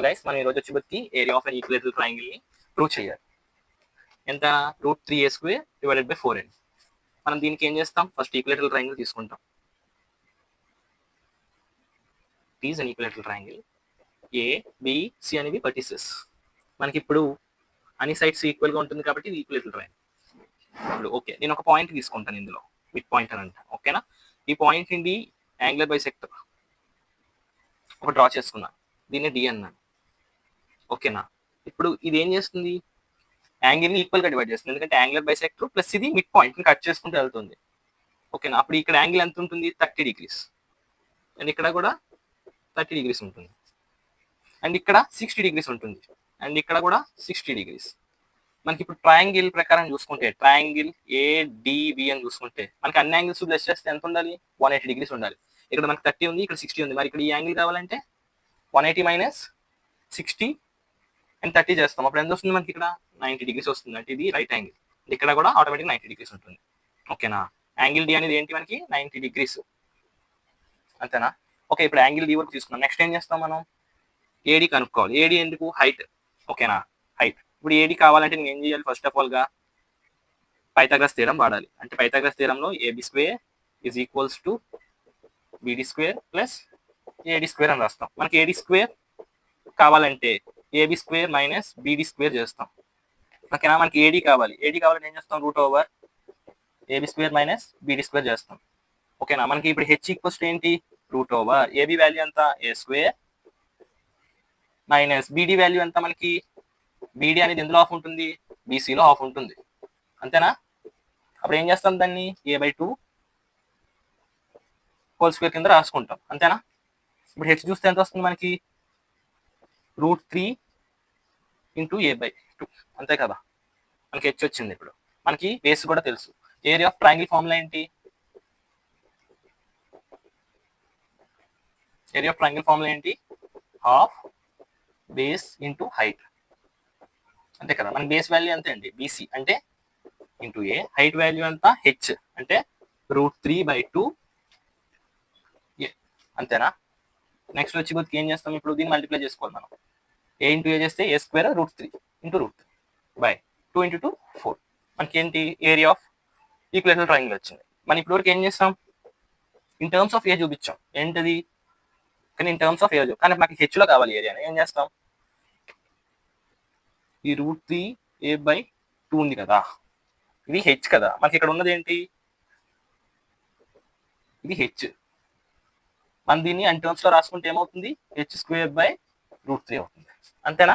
Guys మనం ఈ రోజు వచ్చి area of an equilateral triangle ని ప్రూవ్ చేయాలి. ఎంత √3a² డివైడెడ్ బై 4n. మనం దీనికి ఏం చేస్తాం, ఫస్ట్ ఈక్విలేటరల్ ట్రయాంగిల్ తీసుకుంటాం. It is an equilateral triangle. A B C అనేవి వర్టిసెస్. మనకి ఇప్పుడు అన్ని సైడ్స్ ఈక్వల్ గా ఉంటుంది కాబట్టి ఇది ఈక్విలేటరల్ ట్రయాంగిల్. ఇప్పుడు ఓకే, నేను ఒక పాయింట్ తీసుకుంటాను ఇందులో, మిడ్ పాయింట్ అని అంట. ఓకేనా, ఈ పాయింట్ నుండి యాంగులర్ బైసెక్టర్ ఒక డ్రా చేసుకున్నా, దీన్ని డి అన్నాను. ఓకేనా, ఇప్పుడు ఇది ఏం చేస్తుంది, యాంగిల్ ని ఈక్వల్ గా డివైడ్ చేస్తుంది, ఎందుకంటే యాంగులర్ బైసెక్టర్ ప్లస్ ఇది మిడ్ పాయింట్ ని కట్ చేసుకుంటూ వెళ్తుంది. ఓకేనా, అప్పుడు ఇక్కడ యాంగిల్ ఎంత ఉంటుంది, 30 degrees, అండ్ ఇక్కడ కూడా 30 degrees ఉంటుంది, అండ్ ఇక్కడ 60 degrees ఉంటుంది, అండ్ ఇక్కడ కూడా 60 degrees. మనకి ఇప్పుడు ట్రయాంగిల్ ప్రకారం చూసుకుంటే, ట్రయాంగిల్ ఏడిబి అని చూసుకుంటే మనకి అన్ని యాంగిల్స్ ప్లస్ చేస్తే ఎంత ఉండాలి, 180 degrees ఉండాలి. ఇక్కడ మనకి 30 ఉంది, ఇక్కడ 60 ఉంది, మరి ఇక్కడ ఈ యాంగిల్ కావాలంటే 180 మైనస్ 60 అండ్ 30 చేస్తాం. అప్పుడు ఎంత వస్తుంది, మనకి ఇక్కడ 90 degrees వస్తుంది. అంటే ఇది రైట్ యాంగిల్, ఇక్కడ కూడా ఆటోమేటిక్ 90 degrees ఉంటుంది. ఓకేనా, యాంగిల్ డి అనేది ఏంటి, మనకి 90 degrees, అంతేనా. ఓకే, ఇప్పుడు యాంగిల్ డి వరకు తీసుకున్నాం. నెక్స్ట్ ఏం చేస్తాం, మనం ఏడి కనుక్కోవాలి. ఏడి ఎందుకు, హైట్. ఓకేనా, హైట్. ఇప్పుడు ఏడి కావాలంటే నేను ఏం చేయాలి, ఫస్ట్ ఆఫ్ ఆల్ గా పైథాగరస్ థీరం వాడాలి. అంటే పైథాగరస్ థీరంలో AB² is equals to BD² plus AD² అని రాస్తాం. మనకి AD² కావాలంటే AB² మైనస్ BD² చేస్తాం. ఓకేనా, మనకి ఏడి కావాలి. ఏడి కావాలంటే ఏం చేస్తాం, √AB² మైనస్ BD² చేస్తాం. ఓకేనా, మనకి ఇప్పుడు హెచ్ ఈక్వల్స్ ఏంటి, √ AB వాల్యూ ఎంత, A² మైనస్ BD వాల్యూ ఎంత, మనకి BD అనేది ఎందులో హాఫ్ ఉంటుంది, BCలో హాఫ్ ఉంటుంది, అంతేనా. అప్పుడు ఏం చేస్తాం, దాన్ని A/2 హోల్ స్క్వేర్ కింద రాసుకుంటాం, అంతేనా. ఇప్పుడు హెచ్ చూస్తే ఎంత వస్తుంది, మనకి √3 × A/2, అంతే కదా. మనకి హెచ్ వచ్చింది. ఇప్పుడు మనకి బేస్ కూడా తెలుసు. ఏరియా ఆఫ్ ట్రయాంగిల్ ఫార్ములా ఏంటి, ఏరియా ఆఫ్ ట్రయాంగిల్ ఫార్ములా ఏంటి, హాఫ్ బేస్ ఇంటూ హైట్, అంతే కదా. మన బేస్ వాల్యూ ఎంత అండి, BC అంటే ఇంటూ A, హైట్ వాల్యూ ఎంత, హెచ్ అంటే √3/2 A, అంతేనా. నెక్స్ట్ వచ్చి కొద్దిగా ఏం చేస్తాం, ఇప్పుడు దీన్ని మల్టిప్లై చేసుకోవాలి మనం. A × A చేస్తే A² √3 × √3/2 × 2 4. మనకి ఏంటి, ఏరియా ఆఫ్ ఈక్విలేటరల్ ట్రయాంగిల్ వచ్చింది. మనం ఇప్పటివరకు ఏం చేస్తాం, ఇన్ టర్మ్స్ ఆఫ్ ఏ చూపించాం, ఏంటది, కానీ ఇన్ టర్మ్స్ ఆఫ్ ఏ, కానీ మనకి హెచ్లో కావాలి ఏరియా. ఏం చేస్తాం, ఈ √3a/2 ఉంది కదా, ఇది హెచ్ కదా. మనకి ఇక్కడ ఉన్నది ఏంటి, ఇది హెచ్. మనం దీన్ని అన్ టర్మ్స్ లో రాసుకుంటే ఏమవుతుంది, H² /√3 అవుతుంది, అంతేనా.